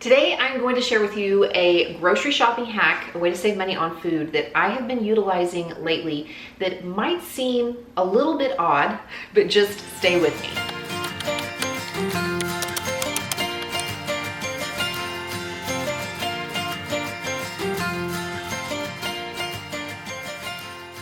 Today I'm going to share with you a grocery shopping hack, a way to save money on food that I have been utilizing lately that might seem a little bit odd, but just stay with me.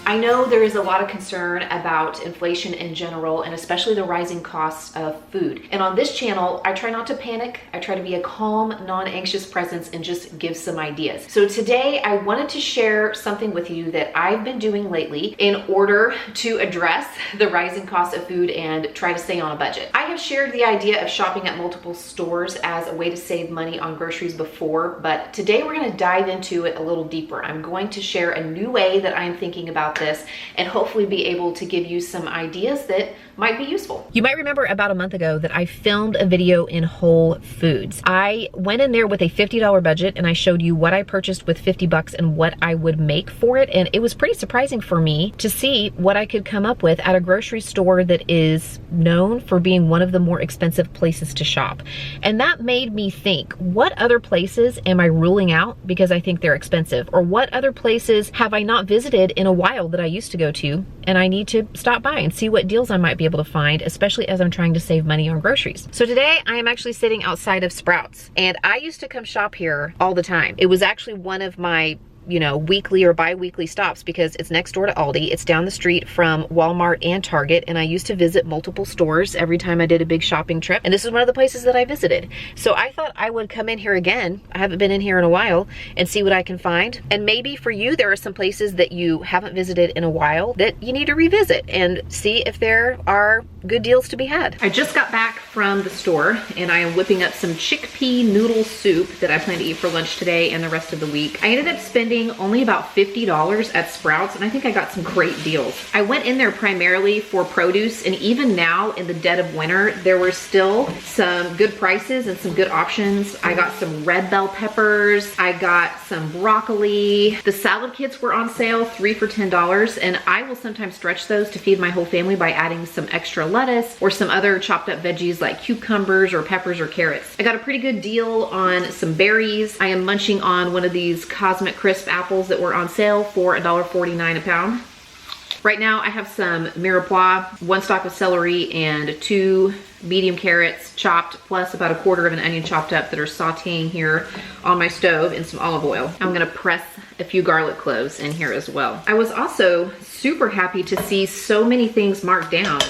I know there is a lot of concern about inflation in general and especially the rising costs of food. And on this channel, I try not to panic. I try to be a calm, non-anxious presence and just give some ideas. So today I wanted to share something with you that I've been doing lately in order to address the rising cost of food and try to stay on a budget. I have shared the idea of shopping at multiple stores as a way to save money on groceries before, but today we're going to dive into it a little deeper. I'm going to share a new way that I'm thinking about this and hopefully be able to give you some ideas that might be useful. You might remember about a month ago that I filmed a video in Whole Foods. I went in there with a $50 budget and I showed you what I purchased with 50 bucks and what I would make for it. And it was pretty surprising for me to see what I could come up with at a grocery store that is known for being one of the more expensive places to shop. And that made me think, what other places am I ruling out because I think they're expensive? Or what other places have I not visited in a while that I used to go to and I need to stop by and see what deals I might be able to find, especially as I'm trying to save money on groceries. So today I am actually sitting outside of Sprouts, and I used to come shop here all the time. It was actually one of my weekly or bi-weekly stops because it's next door to Aldi. It's down the street from Walmart and Target, and I used to visit multiple stores every time I did a big shopping trip, and this is one of the places that I visited. So I thought I would come in here again. I haven't been in here in a while and see what I can find. And maybe for you, there are some places that you haven't visited in a while that you need to revisit and see if there are good deals to be had. I just got back from the store and I am whipping up some chickpea noodle soup that I plan to eat for lunch today and the rest of the week. I ended up spending only about $50 at Sprouts, and I think I got some great deals. I went in there primarily for produce, and even now in the dead of winter, there were still some good prices and some good options. I got some red bell peppers, I got some broccoli. The salad kits were on sale, 3 for $10, and I will sometimes stretch those to feed my whole family by adding some extra lettuce or some other chopped up veggies like cucumbers or peppers or carrots. I got a pretty good deal on some berries. I am munching on one of these Cosmic Crisp apples that were on sale for $1.49 a pound. Right now I have some mirepoix, 1 stalk of celery, and 2 medium carrots chopped, plus about 1/4 of an onion chopped up that are sauteing here on my stove in some olive oil. I'm gonna press a few garlic cloves in here as well. I was also super happy to see so many things marked down.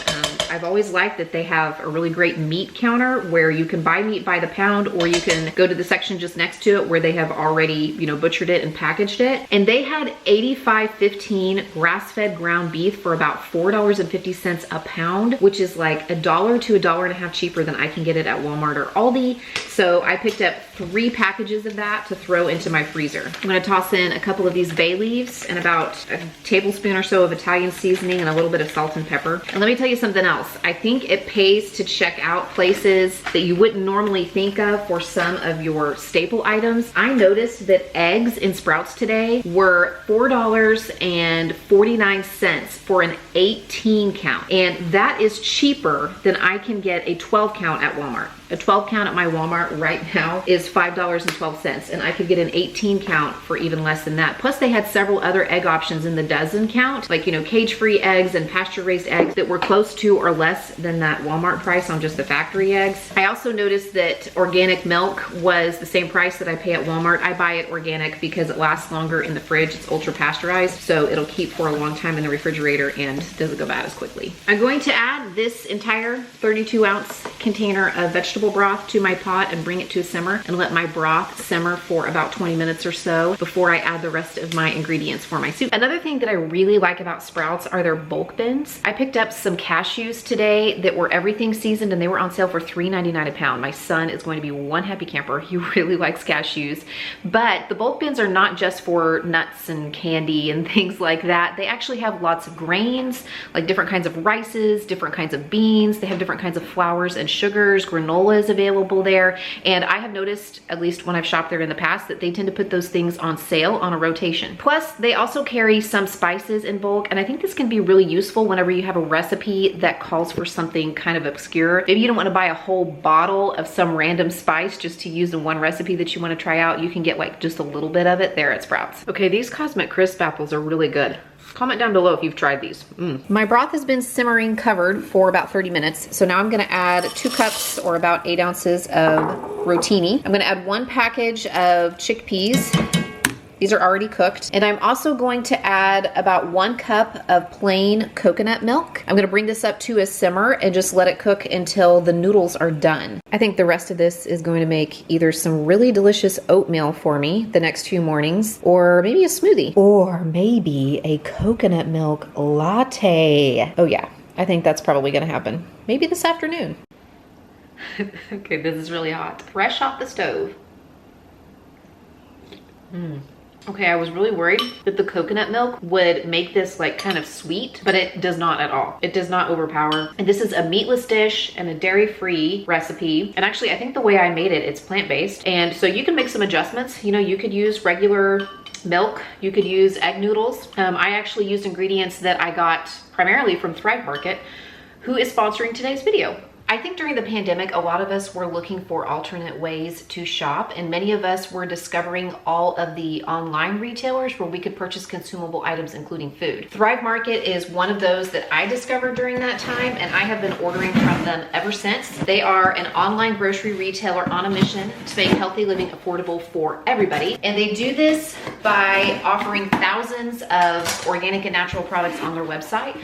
I've always liked that they have a really great meat counter where you can buy meat by the pound, or you can go to the section just next to it where they have already, butchered it and packaged it. And they had 85.15 grass-fed ground beef for about $4.50 a pound, which is like $1 to $1.50 cheaper than I can get it at Walmart or Aldi. So I picked up 3 packages of that to throw into my freezer. I'm gonna toss in a couple of these bay leaves and about a tablespoon or so of Italian seasoning and a little bit of salt and pepper. And let me tell you something else. I think it pays to check out places that you wouldn't normally think of for some of your staple items. I noticed that eggs in Sprouts today were $4.49 for an 18 count. And that is cheaper than I can get a 12 count at Walmart. A 12 count at my Walmart right now is $5.12, and I could get an 18 count for even less than that. Plus they had several other egg options in the dozen count, like cage-free eggs and pasture-raised eggs that were close to or less than that Walmart price on just the factory eggs. I also noticed that organic milk was the same price that I pay at Walmart. I buy it organic because it lasts longer in the fridge. It's ultra pasteurized, so it'll keep for a long time in the refrigerator and doesn't go bad as quickly. I'm going to add this entire 32-ounce container of vegetable broth to my pot and bring it to a simmer and let my broth simmer for about 20 minutes or so before I add the rest of my ingredients for my soup. Another thing that I really like about Sprouts are their bulk bins. I picked up some cashews today that were everything seasoned, and they were on sale for $3.99 a pound. My son is going to be one happy camper. He really likes cashews. But the bulk bins are not just for nuts and candy and things like that. They actually have lots of grains, like different kinds of rices, different kinds of beans. They have different kinds of flours and sugars, granola granola is available there. And I have noticed, at least when I've shopped there in the past, that they tend to put those things on sale on a rotation. Plus, they also carry some spices in bulk, and I think this can be really useful whenever you have a recipe that calls for something kind of obscure. Maybe you don't want to buy a whole bottle of some random spice just to use in one recipe that you want to try out. You can get like just a little bit of it there at Sprouts. Okay, these Cosmic Crisp apples are really good. Comment down below if you've tried these. My broth has been simmering covered for about 30 minutes. So now I'm gonna add 2 cups or about 8 ounces of rotini. I'm gonna add 1 package of chickpeas. These are already cooked. And I'm also going to add about 1 cup of plain coconut milk. I'm gonna bring this up to a simmer and just let it cook until the noodles are done. I think the rest of this is going to make either some really delicious oatmeal for me the next few mornings, or maybe a smoothie, or maybe a coconut milk latte. Oh yeah, I think that's probably gonna happen. Maybe this afternoon. Okay, this is really hot. Fresh off the stove. Okay, I was really worried that the coconut milk would make this like kind of sweet, but it does not at all. It does not overpower. And this is a meatless dish and a dairy-free recipe. And actually, I think the way I made it, it's plant-based. And so you can make some adjustments. You know, you could use regular milk. You could use egg noodles. I actually used ingredients that I got primarily from Thrive Market, who is sponsoring today's video. I think during the pandemic, a lot of us were looking for alternate ways to shop, and many of us were discovering all of the online retailers where we could purchase consumable items, including food. Thrive Market is one of those that I discovered during that time, and I have been ordering from them ever since. They are an online grocery retailer on a mission to make healthy living affordable for everybody. And they do this by offering thousands of organic and natural products on their website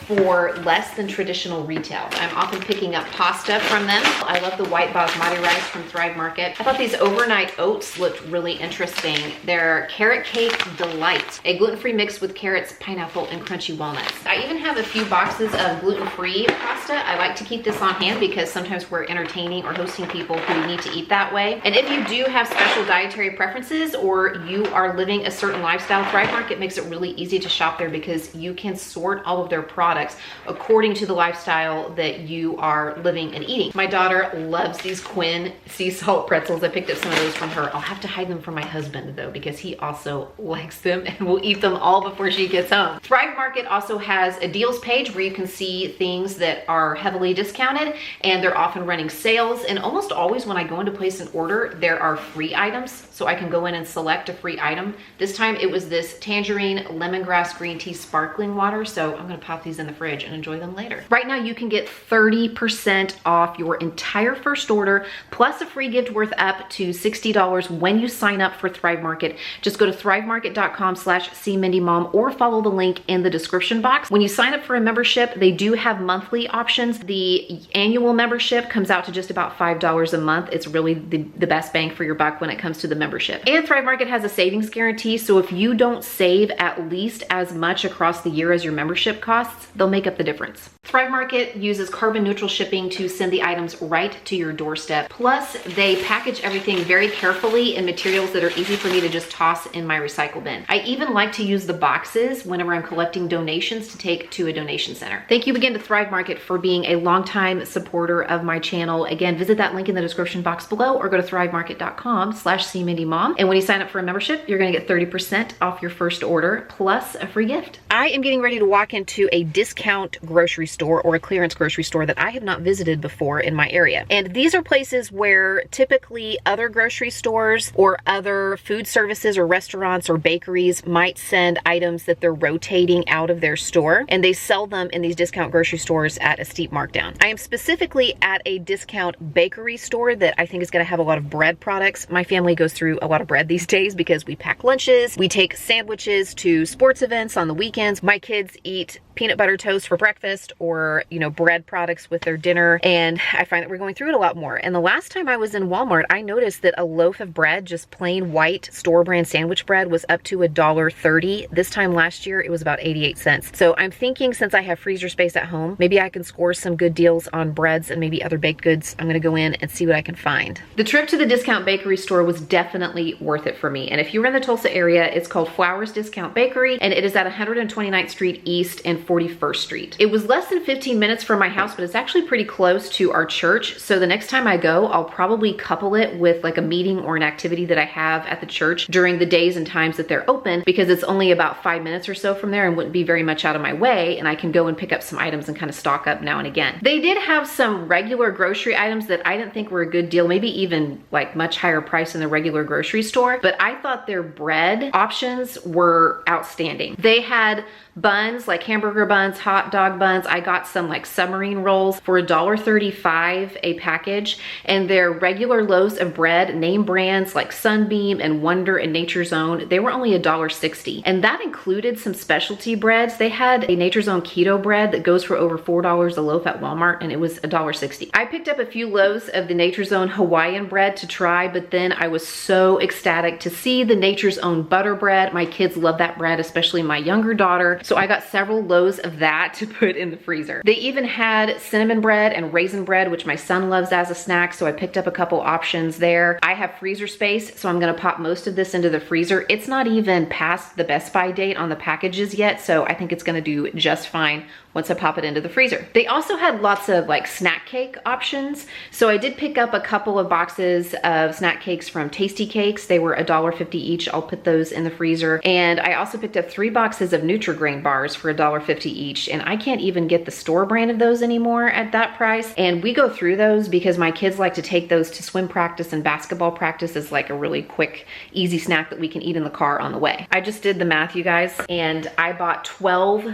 for less than traditional retail. I'm often picking up pasta from them. I love the white basmati rice from Thrive Market. I thought these overnight oats looked really interesting. They're carrot cake delight, a gluten-free mix with carrots, pineapple, and crunchy walnuts. I even have a few boxes of gluten-free pasta. I like to keep this on hand because sometimes we're entertaining or hosting people who need to eat that way. And if you do have special dietary preferences or you are living a certain lifestyle, Thrive Market makes it really easy to shop there because you can sort all of their products according to the lifestyle that you are living and eating. My daughter loves these Quinn sea salt pretzels. I picked up some of those from her. I'll have to hide them from my husband though, because he also likes them and will eat them all before she gets home. Thrive Market also has a deals page where you can see things that are heavily discounted, and they're often running sales. And almost always when I go in to place an order, there are free items. So I can go in and select a free item. This time it was this tangerine lemongrass green tea sparkling water. So I'm gonna pop these in the fridge and enjoy them later. Right now you can get 30% off your entire first order plus a free gift worth up to $60 when you sign up for Thrive Market. Just go to thrivemarket.com/cmindymom or follow the link in the description box. When you sign up for a membership, they do have monthly options. The annual membership comes out to just about $5 a month. It's really the best bang for your buck when it comes to the membership. And Thrive Market has a savings guarantee, so if you don't save at least as much across the year as your membership costs, they'll make up the difference. Thrive Market uses carbon neutral shipping to send the items right to your doorstep. Plus, they package everything very carefully in materials that are easy for me to just toss in my recycle bin. I even like to use the boxes whenever I'm collecting donations to take to a donation center. Thank you again to Thrive Market for being a longtime supporter of my channel. Again, visit that link in the description box below or go to thrivemarket.com/cmindymom. And when you sign up for a membership, you're gonna get 30% off your first order plus a free gift. I am getting ready to walk into a discount grocery store or a clearance grocery store that I have not visited before in my area. And these are places where typically other grocery stores or other food services or restaurants or bakeries might send items that they're rotating out of their store, and they sell them in these discount grocery stores at a steep markdown. I am specifically at a discount bakery store that I think is gonna have a lot of bread products. My family goes through a lot of bread these days because we pack lunches, we take sandwiches to sports events on the weekends. My kids eat peanut butter toast for breakfast or, you know, bread products with their dinner. And I find that we're going through it a lot more. And the last time I was in Walmart, I noticed that a loaf of bread, just plain white store brand sandwich bread, was up to $1.30. This time last year, it was about 88 cents. So I'm thinking, since I have freezer space at home, maybe I can score some good deals on breads and maybe other baked goods. I'm gonna go in and see what I can find. The trip to the discount bakery store was definitely worth it for me. And if you're in the Tulsa area, it's called Flowers Discount Bakery, and it is at 129th Street East and 41st Street. It was less than 15 minutes from my house, but it's actually pretty close to our church. So the next time I go, I'll probably couple it with like a meeting or an activity that I have at the church during the days and times that they're open, because it's only about 5 minutes or so from there and wouldn't be very much out of my way, and I can go and pick up some items and kind of stock up now and again. They did have some regular grocery items that I didn't think were a good deal, maybe even like much higher price than the regular grocery store, but I thought their bread options were outstanding. They had buns, like hamburger buns, hot dog buns. I got some like submarine rolls for $1.35 a package, and their regular loaves of bread, name brands like Sunbeam and Wonder and Nature's Own, they were only $1.60. And that included some specialty breads. They had a Nature's Own keto bread that goes for over $4 a loaf at Walmart, and it was $1.60. I picked up a few loaves of the Nature's Own Hawaiian bread to try, but then I was so ecstatic to see the Nature's Own butter bread. My kids love that bread, especially my younger daughter. So I got several loaves of that to put in the freezer. They even had cinnamon bread and raisin bread, which my son loves as a snack, so I picked up a couple options there. I have freezer space, so I'm gonna pop most of this into the freezer. It's not even past the Best By date on the packages yet, so I think it's gonna do just fine once I pop it into the freezer. They also had lots of like snack cake options. So I did pick up a couple of boxes of snack cakes from Tasty Cakes. They were $1.50 each. I'll put those in the freezer. And I also picked up 3 boxes of Nutri-Grain bars for $1.50 each. And I can't even get the store brand of those anymore at that price. And we go through those because my kids like to take those to swim practice and basketball practice as like a really quick, easy snack that we can eat in the car on the way. I just did the math, you guys, and I bought 12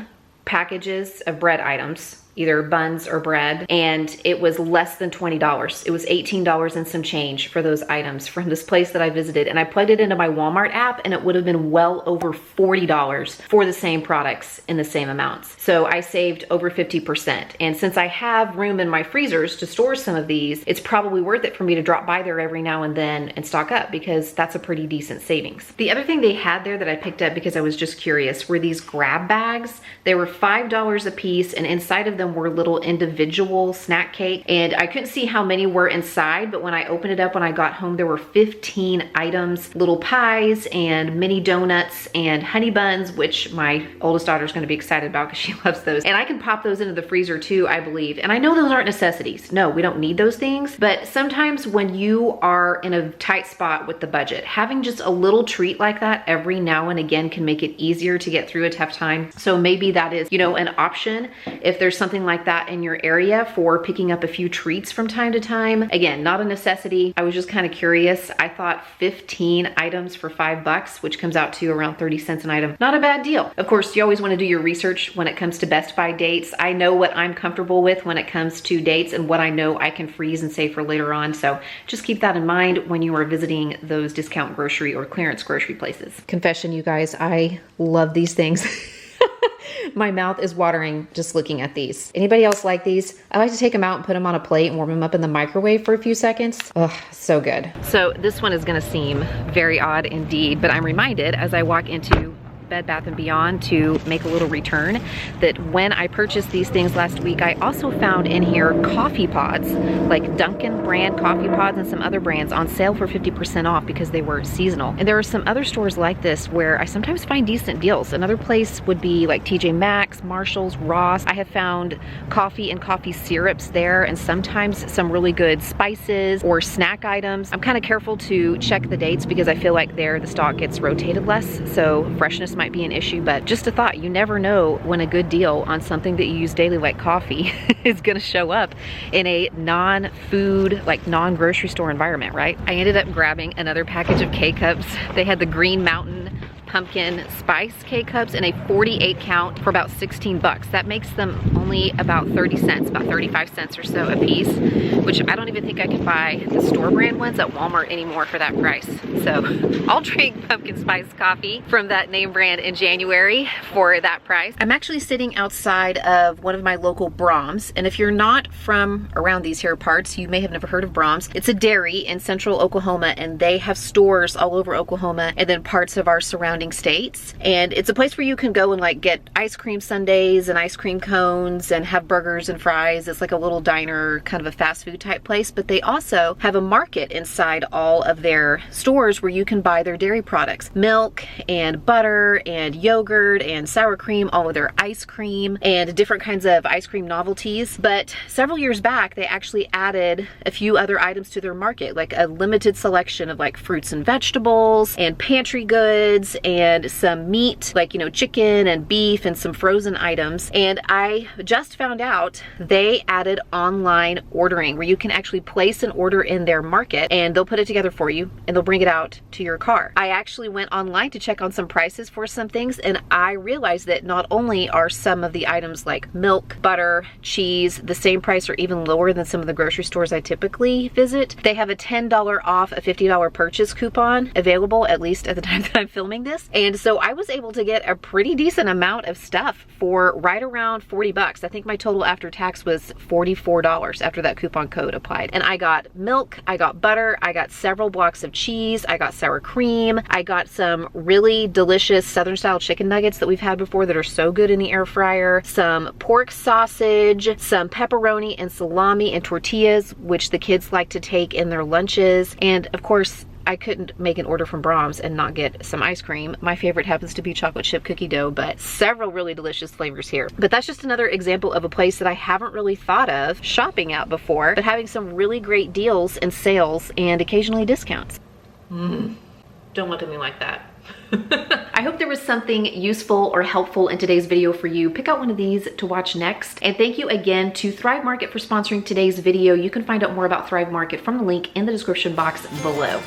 packages of bread items, either buns or bread, and it was less than $20. It was $18 and some change for those items from this place that I visited, and I plugged it into my Walmart app and it would have been well over $40 for the same products in the same amounts. So I saved over 50%. And since I have room in my freezers to store some of these, it's probably worth it for me to drop by there every now and then and stock up, because that's a pretty decent savings. The other thing they had there that I picked up because I was just curious were these grab bags. They were $5 a piece, and inside of them were little individual snack cake, and I couldn't see how many were inside, but when I opened it up when I got home, there were 15 items, little pies and mini donuts and honey buns, which my oldest daughter is going to be excited about because she loves those. And I can pop those into the freezer too, I believe. And I know those aren't necessities. No, we don't need those things, but sometimes when you are in a tight spot with the budget, having just a little treat like that every now and again can make it easier to get through a tough time. So maybe that is, you know, an option if there's something like that in your area for picking up a few treats from time to time. Again, not a necessity. I was just kind of curious. I thought 15 items for $5, which comes out to around 30 cents an item. Not a bad deal. Of course, you always want to do your research when it comes to Best By dates. I know what I'm comfortable with when it comes to dates and what I know I can freeze and save for later on. So just keep that in mind when you are visiting those discount grocery or clearance grocery places. Confession, you guys, I love these things. My mouth is watering just looking at these. Anybody else like these? I like to take them out and put them on a plate and warm them up in the microwave for a few seconds. Ugh, so good. So this one is gonna seem very odd indeed, but I'm reminded as I walk into Bed Bath & Beyond to make a little return that when I purchased these things last week, I also found in here coffee pods, like Dunkin' brand coffee pods and some other brands on sale for 50% off because they were seasonal. And there are some other stores like this where I sometimes find decent deals. Another place would be like TJ Maxx, Marshall's, Ross. I have found coffee and coffee syrups there, and sometimes some really good spices or snack items. I'm kind of careful to check the dates because I feel like there the stock gets rotated less, so freshness might be an issue, but just a thought, you never know when a good deal on something that you use daily like coffee is gonna show up in a non-food, like non-grocery store environment, right? I ended up grabbing another package of K-Cups. They had the Green Mountain pumpkin spice K-Cups in a 48 count for about 16 bucks. That makes them only about 30 cents, about 35 cents or so a piece, which I don't even think I can buy the store brand ones at Walmart anymore for that price. So I'll drink pumpkin spice coffee from that name brand in January for that price. I'm actually sitting outside of one of my local Brahms, and if you're not from around these here parts, you may have never heard of Brahms. It's a dairy in central Oklahoma, and they have stores all over Oklahoma and then parts of our surrounding surrounding states. And it's a place where you can go and like get ice cream sundaes and ice cream cones and have burgers and fries. It's like a little diner, kind of a fast food type place, but they also have a market inside all of their stores where you can buy their dairy products, milk and butter and yogurt and sour cream, all of their ice cream and different kinds of ice cream novelties. But several years back, they actually added a few other items to their market, like a limited selection of like fruits and vegetables and pantry goods and some meat, like, you know, chicken and beef and some frozen items. And I just found out they added online ordering where you can actually place an order in their market and they'll put it together for you and they'll bring it out to your car. I actually went online to check on some prices for some things, and I realized that not only are some of the items like milk, butter, cheese the same price or even lower than some of the grocery stores I typically visit, they have a $10 off a $50 purchase coupon available, at least at the time that I'm filming this. And so I was able to get a pretty decent amount of stuff for right around 40 bucks. I think my total after tax was $44 after that coupon code applied. And I got milk, I got butter, I got several blocks of cheese, I got sour cream, I got some really delicious Southern style chicken nuggets that we've had before that are so good in the air fryer, some pork sausage, some pepperoni and salami and tortillas, which the kids like to take in their lunches. And of course, I couldn't make an order from Brahms and not get some ice cream. My favorite happens to be chocolate chip cookie dough, but several really delicious flavors here. But that's just another example of a place that I haven't really thought of shopping at before, but having some really great deals and sales and occasionally discounts. Don't look at me like that. I hope there was something useful or helpful in today's video for you. Pick out one of these to watch next. And thank you again to Thrive Market for sponsoring today's video. You can find out more about Thrive Market from the link in the description box below.